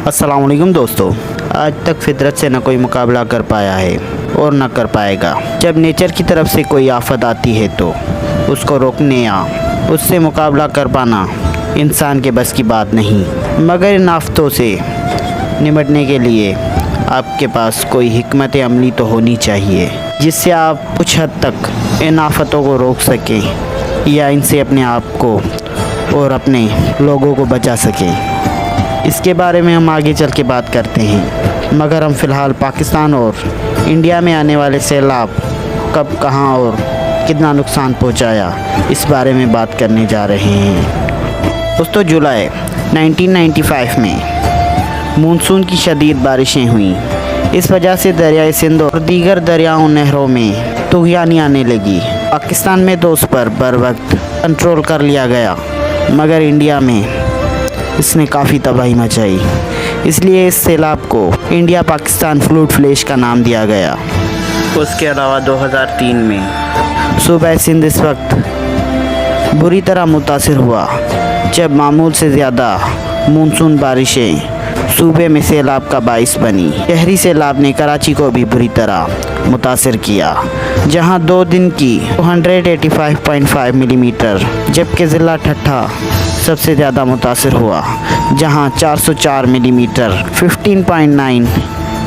अस्सलाम वालेकुम दोस्तों। आज तक फितरत से न कोई मुकाबला कर पाया है और न कर पाएगा। जब नेचर की तरफ से कोई आफत आती है तो उसको रोकने या उससे मुकाबला कर पाना इंसान के बस की बात नहीं, मगर इन आफतों से निपटने के लिए आपके पास कोई हिकमत अमली तो होनी चाहिए जिससे आप कुछ हद तक इन आफतों को रोक सकें या इनसे अपने आप को और अपने लोगों को बचा सकें। इसके बारे में हम आगे चल के बात करते हैं, मगर हम फ़िलहाल पाकिस्तान और इंडिया में आने वाले सैलाब कब, कहां और कितना नुकसान पहुंचाया, इस बारे में बात करने जा रहे हैं। दोस्तों, जुलाई 1995 में मानसून की शदीद बारिशें हुई। इस वजह से दरियाए सिंध और दीगर दरियाओं नहरों में तूफ़ानी आने लगी। पाकिस्तान में तो उस पर बर वक्त कंट्रोल कर लिया गया, मगर इंडिया में इसने काफ़ी तबाही मचाई। इसलिए इस सैलाब को इंडिया पाकिस्तान फ्लूड फ्लैश का नाम दिया गया। उसके अलावा 2003 में सूबा सिंध इस वक्त बुरी तरह मुतासिर हुआ जब मामूल से ज़्यादा मानसून बारिशें सूबे में सैलाब का बाइस बनी। शहरी सैलाब ने कराची को भी बुरी तरह मुतासिर किया, जहां 2 दिन की 185.5 मिलीमीटर, जबकि ज़िला ठट्ठा सबसे ज़्यादा मुतासिर हुआ, जहां 404 मिलीमीटर 15.9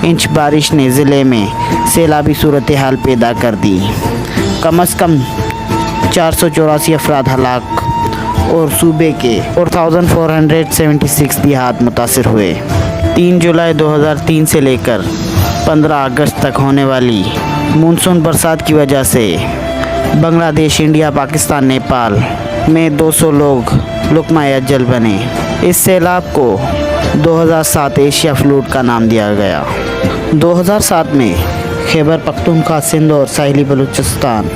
इंच बारिश ने ज़िले में सैलाबी सूरत हाल पैदा कर दी। कम अज़ कम 484 अफराद हलाक और सूबे के 4476 देहात मुतासिर हुए। 3 जुलाई 2003 से लेकर 15 अगस्त तक होने वाली मानसून बरसात की वजह से बांग्लादेश, इंडिया, पाकिस्तान, नेपाल में 200 लोग लुकमा अजल बने। इस सैलाब को 2007 एशिया फ्लूड का नाम दिया गया। 2007 में खैबर पख्तूनख्वा, सिंध और साहिली बलूचिस्तान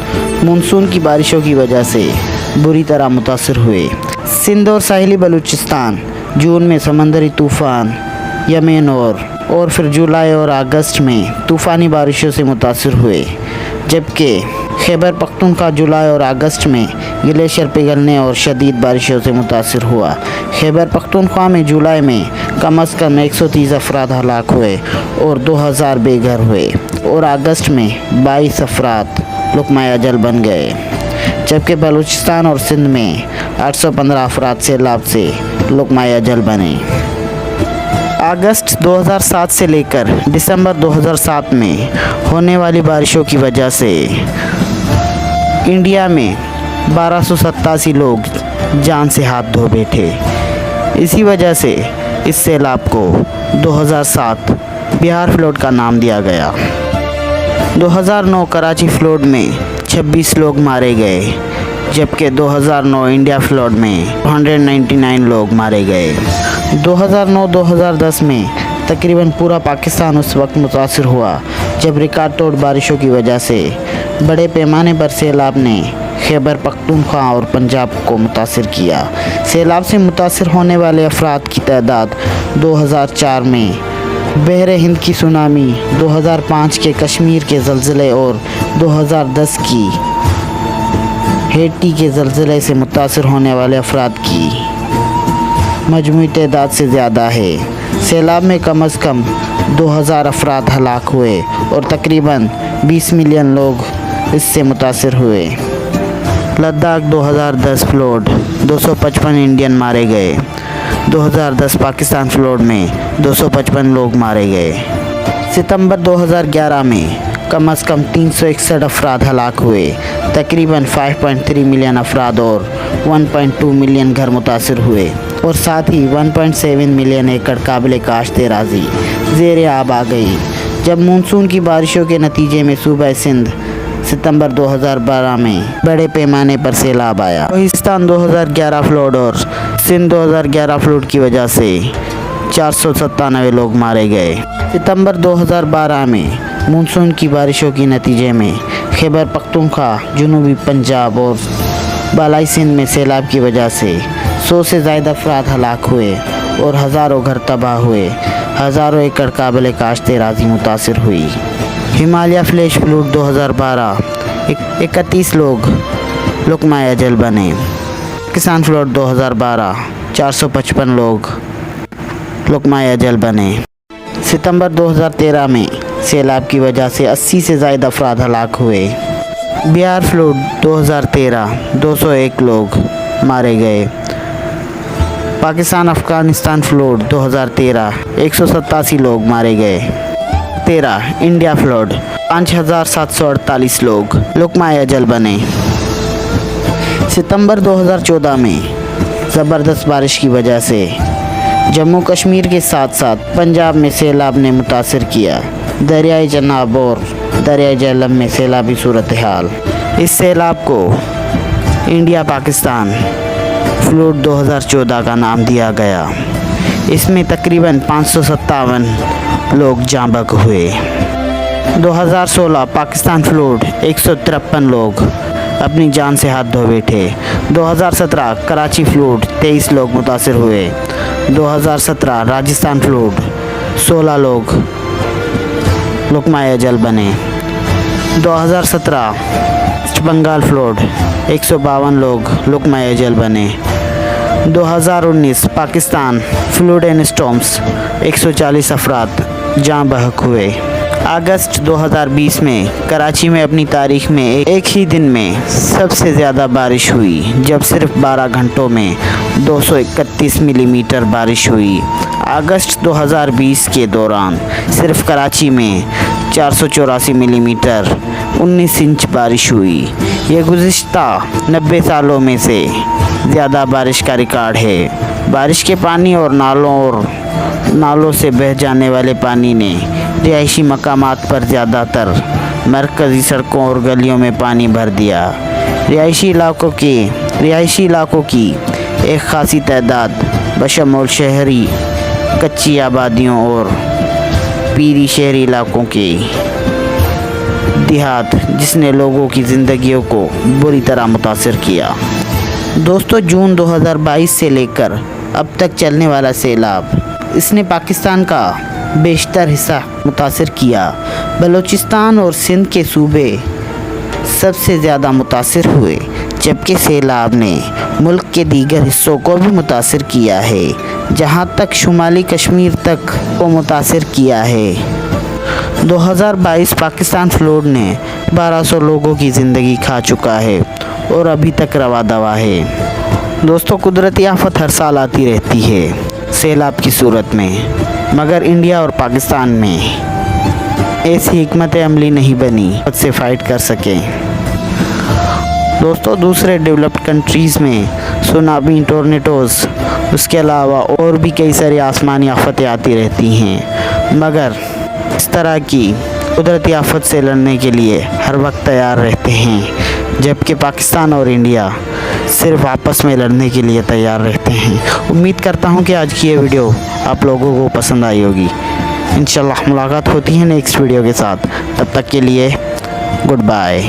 मानसून की बारिशों की वजह से बुरी तरह मुतासिर हुए। सिंध और साहिली बलूचिस्तान जून में समंदरी तूफ़ान यमन और फिर जुलाई और अगस्त में तूफ़ानी बारिशों से मुतासिर हुए, जबकि खैबर पख्तूनख्वा जुलाई और अगस्त में ग्लेशियर पिघलने और शदीद बारिशों से मुतासिर हुआ। खैबर पख्तूनख्वा में जुलाई में कम अज़ कम 130 अफराद हलाक हुए और 2000 बेघर हुए, और अगस्त में 22 अफराद लुकमा अजल बन गए, जबकि बलूचिस्तान और सिंध में 815 अफराद सैलाब से लुकमा अजल बने। अगस्त 2007 से लेकर दिसंबर 2007 में होने वाली बारिशों की वजह से इंडिया में 1287 लोग जान से हाथ धो बैठे। इसी वजह से इस सैलाब को 2007 बिहार फ्लड का नाम दिया गया। 2009 कराची फ्लड में 26 लोग मारे गए, जबकि 2009 इंडिया फ्लड में 199 लोग मारे गए। 2009-2010 में तकरीबन पूरा पाकिस्तान उस वक्त मुतासिर हुआ जब रिकॉर्ड तोड़ बारिशों की वजह से बड़े पैमाने पर सैलाब ने खैबर पख्तूनख्वा और पंजाब को मुतासिर किया। सैलाब से मुतासिर होने वाले अफराद की तादाद 2004 में बहरे हिंद की सुनामी, 2005 के कश्मीर के ज़लज़ले और 2010 की हैटी के ज़लज़ले से मुतासिर होने वाले अफराद की मजमूई तादाद से ज़्यादा है। सैलाब में कम अज़ कम 2000 अफराद हलाक हुए और तकरीबन 20 मिलियन लोग इससे मुतासिर हुए। लद्दाख 2010 फ्लड 255 इंडियन मारे गए। 2010 पाकिस्तान फ्लड में 255 लोग मारे गए। सितंबर 2011 में कम अज़ कम 361 अफराद हलाक हुए। तकरीबन 5.3 मिलियन अफराद और 1.2 मिलियन घर मुतासिर हुए, और साथ ही 1.7 मिलियन एकड़ काबिल काश्त एराज़ी ज़ेर आब आ गई। जब मानसून की बारिशों के नतीजे में सूबा सिंध सितंबर 2012 में बड़े पैमाने पर सैलाब आया। पाकिस्तान 2011 फ्लड और सिंध 2011 फ्लड की वजह से 497 लोग मारे गए। सितंबर 2012 में मानसून की बारिशों के नतीजे में खैबर पख्तूनख्वा, जनूबी पंजाब और बालाई सिंध में सैलाब की वजह से 100 से ज़्यादा अफराद हलाक हुए और हज़ारों घर तबाह हुए। हज़ारों एकड़ काबिल काश्त एराज़ी मुतासिर हुई। हिमालय फ्लैश फ्लड 2012 31 लोग लुकमा अजल बने। पाकिस्तान फ्लड 2012 455 लोग लुकमा अजल बने। सितंबर 2013 में सैलाब की वजह से 80 से ज़ायद अफराद हलाक हुए। बिहार फ्लड 2013 201 लोग मारे गए। पाकिस्तान अफ़गानिस्तान फ्लड 2013 187 लोग मारे गए। 13 इंडिया फ्लड 5748 लोग लुकमा अजल बने। सितंबर 2014 में ज़बरदस्त बारिश की वजह से जम्मू कश्मीर के साथ साथ पंजाब में सैलाब ने मुतासर किया। दरियाए जनाब और दरियाए झेलम में सैलाबी सूरत हाल। इस सैलाब को इंडिया पाकिस्तान फ्लड 2014 का नाम दिया गया। इसमें तकरीबन 557 लोग जाँ बहक हुए। 2016 पाकिस्तान फ्लड 153 लोग अपनी जान से हाथ धो बैठे। 2017 कराची फ्लड 23 लोग मुतासर हुए। 2017 राजस्थान फ्लड 16 लोग लुकमा अजल बने। 2017 वेस्ट बंगाल फ्लड 152 लोग लुकमा अजल बने। 2019 पाकिस्तान फ्लड एंड स्टॉर्म्स 140 अफराद जाँ बहक हुए। अगस्त 2020 में कराची में अपनी तारीख में एक ही दिन में सबसे ज़्यादा बारिश हुई, जब सिर्फ 12 घंटों में 231 मिलीमीटर बारिश हुई। अगस्त 2020 के दौरान सिर्फ कराची में 484 मिलीमीटर 19 इंच बारिश हुई। ये गुज़िश्ता 90 सालों में से ज़्यादा बारिश का रिकॉर्ड है। बारिश के पानी और नालों से बह जाने वाले पानी ने रिहायशी मकामात पर ज़्यादातर मरकज़ी सड़कों और गलियों में पानी भर दिया। रिहायशी इलाकों की एक खासी तादाद बशमूल शहरी कच्ची आबादियों और पीरी शहरी इलाकों के देहात, जिसने लोगों की ज़िंदगियों को बुरी तरह मुतासर किया। दोस्तों, जून 2022 से लेकर अब तक चलने वाला सैलाब इसने पाकिस्तान का बेशतर हिस्सा मुतासर किया। बलूचिस्तान और सिंध के सूबे सबसे ज़्यादा मुतासर हुए, जबकि सैलाब ने मुल्क के दीगर हिस्सों को भी मुतासर किया है, जहां तक शुमाली कश्मीर तक को मुतासर किया है। 2022 पाकिस्तान फ्लड ने 1200 लोगों की ज़िंदगी खा चुका है और अभी तक रवा दवा है। दोस्तों, कुदरती आफत हर साल आती रहती है सैलाब की सूरत में, मगर इंडिया और पाकिस्तान में ऐसी हिकमत अमली नहीं बनी से फाइट कर सकें। दोस्तों, दूसरे डेवलप्ड कंट्रीज़ में सुनामी, टोर्नेडोज़, उसके अलावा और भी कई सारी आसमानी आफतें आती रहती हैं, मगर इस तरह की कुदरती आफत से लड़ने के लिए हर वक्त तैयार रहते हैं, जबकि पाकिस्तान और इंडिया सिर्फ आपस में लड़ने के लिए तैयार रहते हैं। उम्मीद करता हूं कि आज की ये वीडियो आप लोगों को पसंद आई होगी। इंशाल्लाह मुलाकात होती है नेक्स्ट वीडियो के साथ। तब तक के लिए गुड बाय।